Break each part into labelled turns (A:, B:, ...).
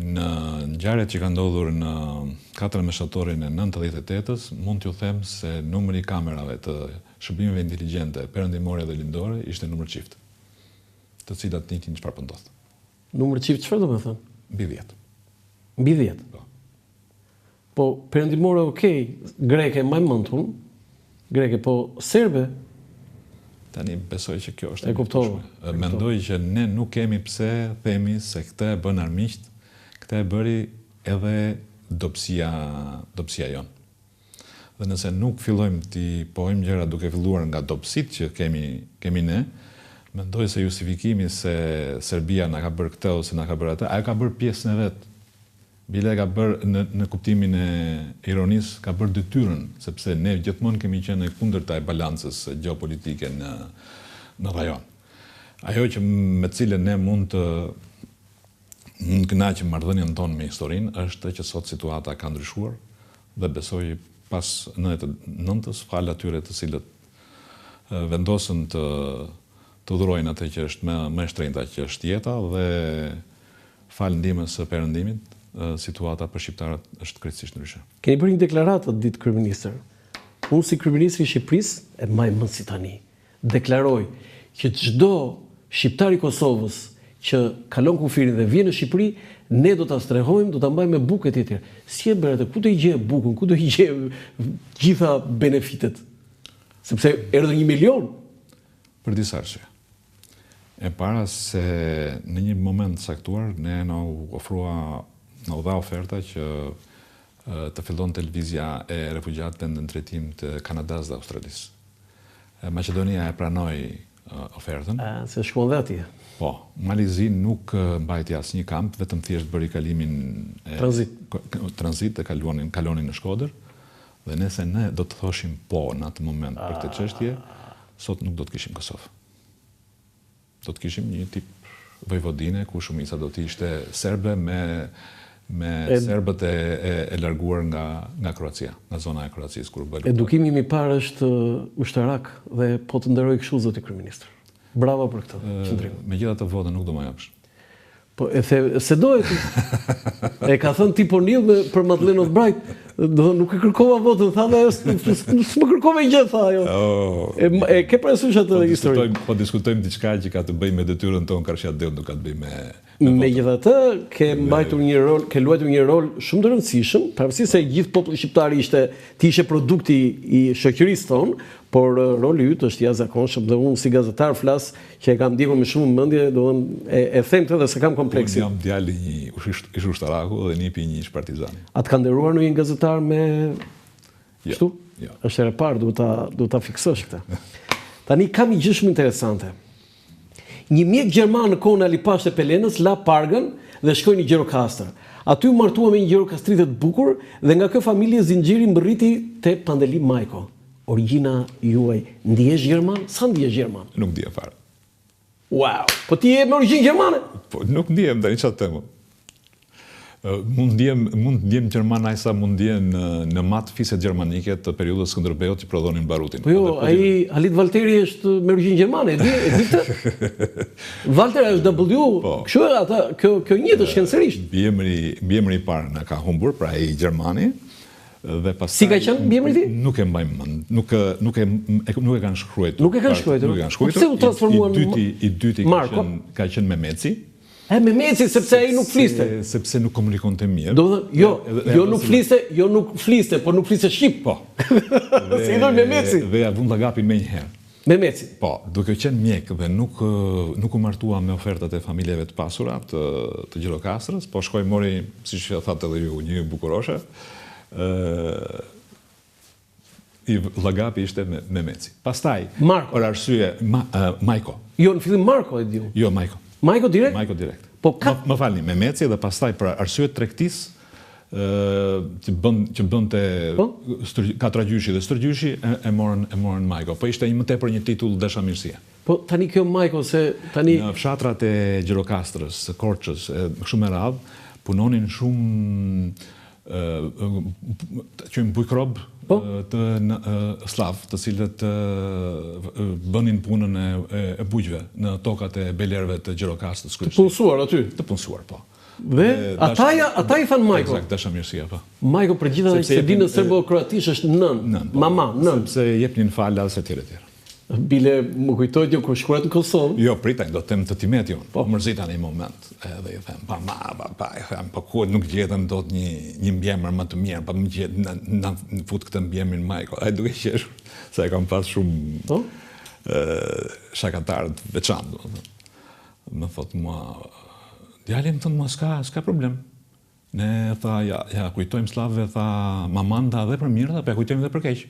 A: Në ngjarjet që ka ndodhur në 4 Meshatorin e 98-s, mund t'ju them se numri i kamerave të shërbimeve inteligjente perëndimore dhe lindore ishte numër çift, të cilat nitin çfarë po ndodh.
B: Numër çift çfarë do të thënë?
A: Mbi 10.
B: Mbi 10. Po perëndimore okej, greke më mentur, greke, po serbe.
A: Tani besoj që kjo është
B: e kuptova.
A: Mendoj që ne nuk kemi pse themi se këtë e bën armiqt, këtë e bëri edhe dobësia jonë. Dhe nëse nuk fillojmë t'i pohojmë gjëra duke filluar nga dobësitë që kemi ne, mendoj se justifikimi se Serbia na ka bërë këtë ose na ka bërë atë, ajo ka bërë pjesën e vet. Bile ka bërë në kuptimin e ironisë, ka bërë detyrën, sepse ne gjithmonë kemi qenë kundërta e balancës gjeopolitike në rajon. Ajo që me cilën ne mund kënaqim marrëdhënien tonë me historinë është që sot situata ka ndryshuar dhe besoj pas 99-s fal atyre të cilët vendosën të udhërojnë atë që është më e shtrenjta, që është jeta, dhe fal ndihmës së Perëndimit, situata për shqiptarët është krejtësisht ndryshe.
B: Keni bërë një deklaratë ditë kryeministër. Unë si kryeministri i Shqipërisë, e maj mend si tani, deklaroj që çdo shqiptar i Kosovës që kalon kufirin dhe vjen në Shqipëri, ne do ta strehojmë, do ta mbajmë me bukë e tjetër. Si e bëre, ku do i gjej bukën, ku do i gjej gjitha benefitet? Sepse erdhën 1 milion.
A: Për disa arsye. E para se në një moment saktuar ne na u dha oferta që të fillon televizja e refugjatëve në drejtim të Kanadas dhe Australisë. Maqedonia e pranoi ofertën.
B: Se shkuan dhe atje.
A: Po, Malizi nuk mbajti asnjë kamp, vetëm thjesht bëri kalimin tranzit të kalonin në Shkodër, dhe nëse ne do të thoshim po në atë moment për këtë çështje, sot nuk do të kishim Kosovë. Do të kishim një tip vojvodine ku shumica do të ishte serbe me serbët e larguar nga Kroacia, nga zona e Kroacisë kur bëri.
B: Edukimi i parë është ushtarak dhe po të nderoj kështu zoti kryeministër. Bravo për këtë qendrim.
A: Megjithatë votën nuk do më japësh.
B: Po se do e ka thënë ti Ponil për Madeleine Albright, do nuk e kërkova votën, tha dhe s'më kërkova gjë, tha ajo. E ke parasysh atë histori?
A: Po diskutojmë diçka që ka të bëjë me detyrën tonë, Karshiadeu nuk ka të bëjë me
B: Megjithatë, ke luajtur një rol shumë të rëndësishëm, pavarësisht se gjithë populli shqiptar ti ishe produkti i shoqërisë tonë, por roli yt është i jashtëzakonshëm dhe unë si gazetar flas që e kam ndjekur me shumë mendje, e them këtë dhe se kam kompleksin.
A: Unë jam djali i ushtaraku dhe nipi një ish partizani.
B: A të ka nderuar në një gazetar me kështu?
A: Jo.
B: Është e parë, duhet ta fiksosh këtë. Tani kam një gjë shumë interesante. Një mjek gjerman në kohën e Ali Pashtë Pelenës la Pargën dhe shkoi në Gjirokastër. Aty u martua me një gjirokastrite të bukur dhe nga kjo familje zinxhiri mbërriti te Pandeli Majko. Origjina juaj ndihesh gjerman? Sa ndihesh gjerman?
A: Nuk ndihem fare.
B: Wow, po ti je me origjinë gjermane?
A: Po nuk ndihem tani çfarë them. Mund ndihem gjerman ai sa mund ndihen në mat fiset gjermanike të periudhës Skënderbeut që prodhonin barutin.
B: Po jo, ai Halit Valteri është me origjinë gjermane, e di këtë? Valter është W, kështu ata kjo njëjtë shkencërisht.
A: Mbiemri i parë na ka humbur, pra ai gjermani. Dhe pastaj
B: si ka qenë mbiemri i tij?
A: Nuk e mbaj mend. Nuk e kanë shkruar.
B: Nuk e kanë shkruar. Pse u transformuan?
A: I dyti ka qenë Memeci.
B: Memeci sepse ai nuk fliste.
A: Sepse nuk komunikonte mirë.
B: Do të jo nuk fliste, por nuk fliste shqip.
A: Po.
B: Si do Memeci?
A: Dhe ja vun llagapin më një herë.
B: Memeci.
A: Po, duke qenë mjek dhe nuk u martua me ofertat e familjeve të pasura të Gjirokastrës, po shkoi mori, siç e thatë edhe ju, një bukuroshe. Llagapi ishte Memeci. Pastaj, për arsye Majko.
B: Jo, në fillim Marko e diu.
A: Jo, Majko.
B: Majko direkt?
A: Majko direkt.
B: Po
A: më falni, Memeci dhe pastaj për arsye tregtisë që bënte Katragjyshi dhe Stërgjyshi e morën Majko. Po ishte më tepër një titull dashamirësie.
B: Po tani kjo Majko se tani
A: në fshatrat e Gjirokastrës, Korçës, shumë me radh, punonin shumë qëjmë bujkrob të slav, të cilët bënin punën e bujqve në tokat e belerëve të Gjirokastrës.
B: Të punësuar aty?
A: Të punësuar, po.
B: Dhe ata i thanë Majko.
A: Eksakt, dashamirësia, po.
B: Majko për gjithë ata që se dinë serbo-kroatisht është nën. Mama, nën.
A: Sepse jepnin falë se tjerë.
B: Bile më kujtojt jo kur shkuat në Kosovë.
A: Jo, pritaj, do të them të timet jo. Po mërzita në një moment. Edhe i them, pa, i them, po ku nuk gjetëm do të një mbjemër më të mirë, pa më gjetë në fut këtë mbjemrin Majko. Ai duke qeshur, se e kam pas shumë shakatarë të veçantë. Më thot mua, djalin tënë mua s'ka problem. Ne tha, ja kujtojmë slavëve, tha, maman tha dhe për mirë, tha, ja kujtojmë dhe për keq.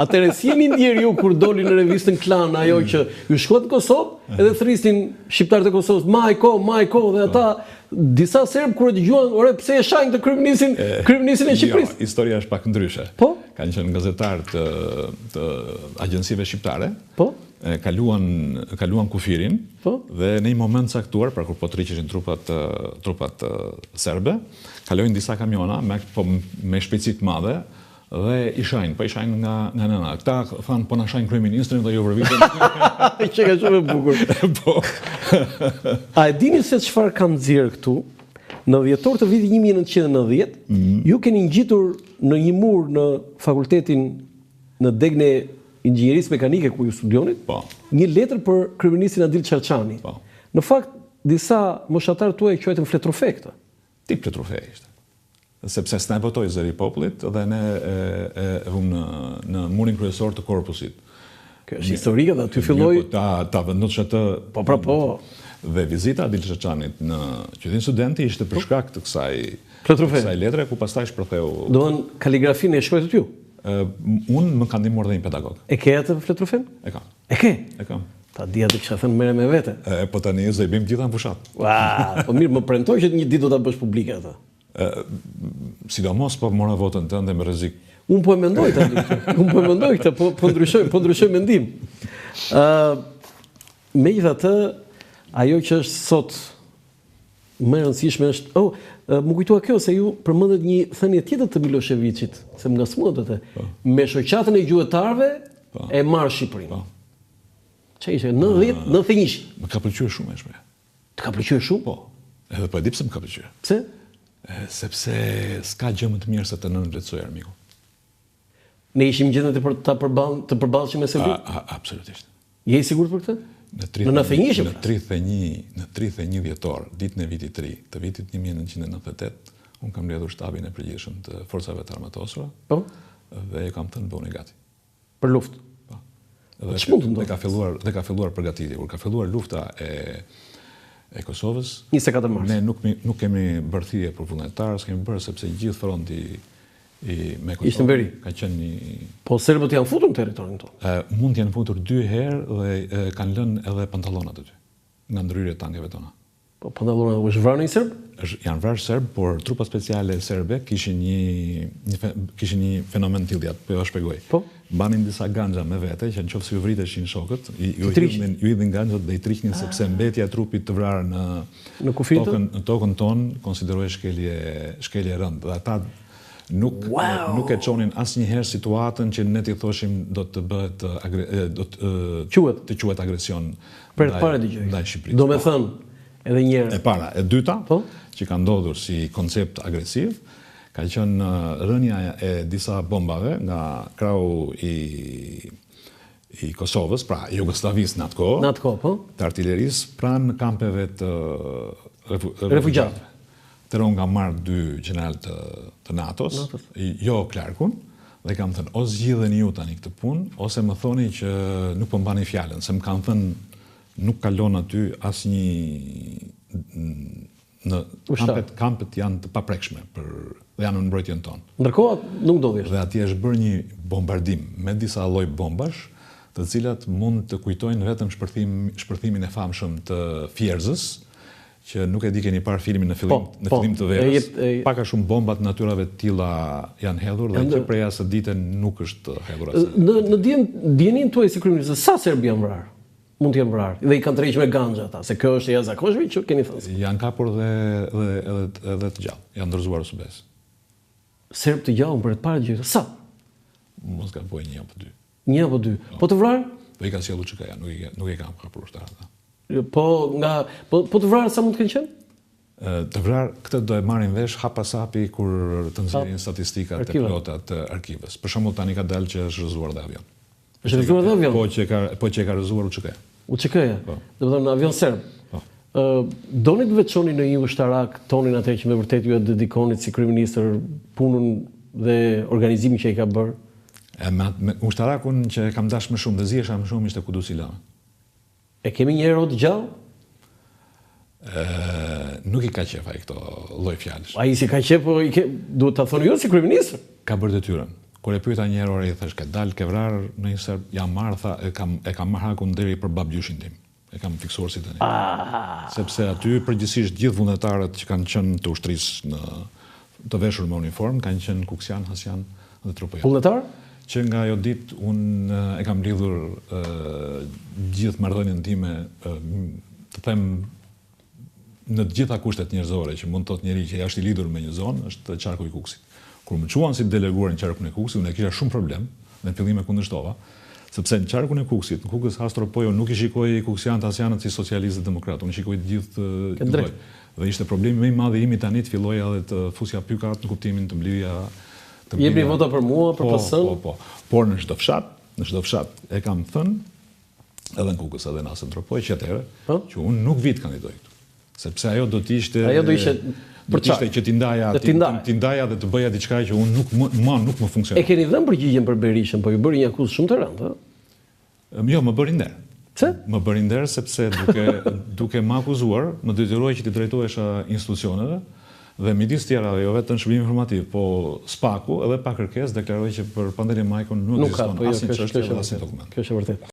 B: Atëre, si jeni ndjerë ju kur doli në revistën Klan, ajo që ju shkot në Kosovë, edhe thristin shqiptarët e Kosovës, Majko, dhe ata, disa serbë kur e dëgjuan, ore, pse e shajnë të kryeministin e Shqipërisë?
A: Jo, historia është pak ndryshe.
B: Po?
A: Kanë qenë gazetarë të agjensive shqiptare.
B: Po?
A: Kaluan kufirin dhe në një moment caktuar, pra kur po tërhiqeshin trupat serbe, kalojnë disa kamiona me shpejtësi të madhe dhe i shajnë nga nëna. Këta thanë po na shajnë kryeministrin dhe ju vërvitin.
B: Që ka shumë e bukur.
A: Po.
B: A e dini se çfarë kanë nxjerrë këtu? Në dhjetor të vitit 1990, ju keni ngjitur në një mur në fakultetin në degën e inxhinierisë mekanike ku ju studionit, një letër për kryeministin Adil Çarçani. Në fakt, disa moshatarë tuaj quajtën fletrufe këtë.
A: Tip fletrufe ishte. Sepse s'na votoi zëri i popullit dhe ne e vëmë në murin kryesor të korpusit.
B: Kjo është historike dhe aty filloi
A: ta vendos atë.
B: Po.
A: Dhe vizita Adil Çarçanit në qytetin studenti ishte për shkak të kësaj letre ku pastaj shpërtheu.
B: Domthon kaligrafinë e shkruajt ju.
A: Unë më kanë ndihmuar dhe një pedagog.
B: E ke atë fletrufen?
A: E kam.
B: E ke?
A: E kam.
B: Ta dia të kisha thënë merre me vete.
A: Po tani do i bëjmë gjitha në fushat.
B: Po mirë, më premtoj që një ditë do ta bësh publike atë.
A: Sidomos po mora votën tënde me rrezik.
B: Unë po e mendoj këtë, po ndryshoj mendim. Megjithatë, ajo që është sot më e rëndësishme është, më kujtoa kjo se ju përmendet një thënie tjetër të Miloševićit, se më ngasmuat atë. Me shoqatën e gjuetarëve e marr Shqipërinë. Çfarë ishte? 91.
A: Më ka pëlqyer shumë e shpejt.
B: Të ka pëlqyer shumë?
A: Po. Edhe po e di pse më ka pëlqyer.
B: Pse?
A: Sepse s'ka gjë më të mirë se të nënvlerësoj armiku.
B: Ne ishim gjendë të përballshim me Serbinë?
A: Absolutisht.
B: Je i sigurt për këtë? Në
A: 31 dhjetor, ditën e vitit të ri, të vitit 1998, unë kam mbledhur shtabin e përgjithshëm të forcave të armatosura.
B: Po.
A: Dhe e kam thënë bëuni gati.
B: Për luftë.
A: Po. Dhe ka filluar përgatitje. Kur ka filluar lufta e Kosovës,
B: 24 mars.
A: Ne nuk kemi bërë thirrje për vullnetarë, s'kemi bërë sepse gjithë fronti me Kosovë ka qenë një...
B: Po serbët janë futur në territorin tonë?
A: Mund të janë futur 2 herë dhe kanë lënë edhe pantallonat aty, nga ndryrja e tankeve tona.
B: Po pantallonat u vrarë një serb?
A: Janë vrarë serb, por trupa speciale serbe kishin një fenomen tillë, po ja shpjegoj.
B: Po.
A: Banin disa ganxha me vete, që nëse ju vriteshin shokët, ju hidhin ganxhat dhe i triqnin sepse mbetja e trupit të vrarë në tokën tonë konsiderohej shkelje e rëndë. Dhe ata nuk e çonin asnjëherë situatën që ne t'i thoshim do të bëhet të quhet agresion ndaj Shqipërisë.
B: Do me thënë, edhe një herë.
A: E para, e dyta, që ka ndodhur si koncept agresiv, ka qenë rënja e disa bombave nga krau i Kosovës, pra Jugosllavisë në atë kohë, të artillerisë pranë kampeve të refugjatëve. Tëron nga marrë 2 gjeneralë të NATO-s, jo Clarkun, dhe kam thënë, o zgjidheni ju tani këtë punë, ose më thoni që nuk po mbani fjalën, se më kanë thënë nuk kalon aty asnjë kampet janë të paprekshme dhe janë në mbrojtjen tonë.
B: Ndërkohë nuk do vjesh.
A: Dhe atje është bërë një bombardim me disa lloj bombash, të cilat mund të kujtojnë vetëm shpërthimin e famshëm të Fierzës, që nuk e di keni parë filmin në fillim të verës, paka shumë bombat natyrave të tilla janë hedhur dhe që prej asë dite nuk është hedhur asë.
B: Në djenin tuaj si kryeminist, sa serb janë vrarë? Mund të jenë vrarë dhe i kanë tërhequr me ganxha ata, se kjo është e jashtëzakonshme që keni thënë. Janë
A: kapur dhe të gjallë, janë ndërzuar subes.
B: Serb të gjallë për të parë gjë. Sa?
A: Mos ka bëj 1 apo 2.
B: 1 apo 2. Po të vrarë?
A: Po i ka sjellur çka janë, nuk e kam kapur ushtarat.
B: Po të vrarë sa mund të kenë qenë?
A: Të vrarë, këtë do e marrin vesh hap pas hapi kur të nxjerrin statistikat e plota të arkivës. Për shembull tani ka dalë që është rrëzuar dhe avion.
B: Është rrëzuar dhe avion?
A: Po që e ka rrëzuar UÇK-ja.
B: UÇK-ja? Do të thonë avion serb. Doni të veçoni në një ushtarak tonin atë që me vërtet ju e dedikonit si kryeministër punën dhe organizimin që i ka bërë?
A: Me ushtarakun që kam dash më shumë dhe zihesha më shumë ishte Kudus Ilama.
B: E kemi një hero të gjallë?
A: Nuk i ka qef ai këto lloj fjalësh.
B: Ai si ka qef, duhet ta thoni ju si kryeministër.
A: Ka bërë detyrën. Kur e pyeta një herë, i thash ka dal ke vrar në një serb, jam marr tha, e kam marr hakun deri për babgjyshin tim. E kam fiksuar si tani. Sepse aty përgjithsisht gjithë vullnetarët që kanë qenë të ushtrisë në të veshur me uniformë kanë qenë Kuksian, Hasjan dhe trupi.
B: Vullnetar?
A: Që nga ajo ditë unë e kam lidhur gjithë marrëdhënien time, të them në të gjitha kushtet njerëzore që mund të thotë njëri që është i lidhur me një zonë, është qarku i Kuksit. Kur më quan si deleguar në qarkun e Kuksit, unë kisha shumë problem, në fillim e kundërshtova, sepse në qarkun e Kuksit, në Kukës Hastropojo nuk i shikoi Kuksian të Hasjanët si socialistë demokratë, unë shikoj të gjithë të lloj. Dhe ishte problemi më i madh i imi tani të filloja edhe të fusja pykat në kuptimin të mblidhja.
B: Jepni vota për mua, për PS-n?
A: Po. Por në çdo fshat e kam thënë edhe në Kukës edhe në Hastropojo që atëherë që unë nuk vi të kandidoj këtu. Sepse ajo do të ishte që t'i ndaja dhe të bëja diçka që unë nuk më funksionon.
B: E keni dhënë përgjigjen për Berishën, po ju bëri një akuzë shumë të rëndë,
A: Jo, më bëri nder.
B: Pse?
A: Më bëri nder sepse duke më akuzuar, më detyroi që t'i drejtohesha institucioneve dhe midis tjerave, jo vetëm shërbimi informativ, po SPAK-u edhe pa kërkesë deklaroi që për Pandeli Majkun nuk ekziston asnjë çështje dhe asnjë dokument.
B: Kjo është e vërtetë.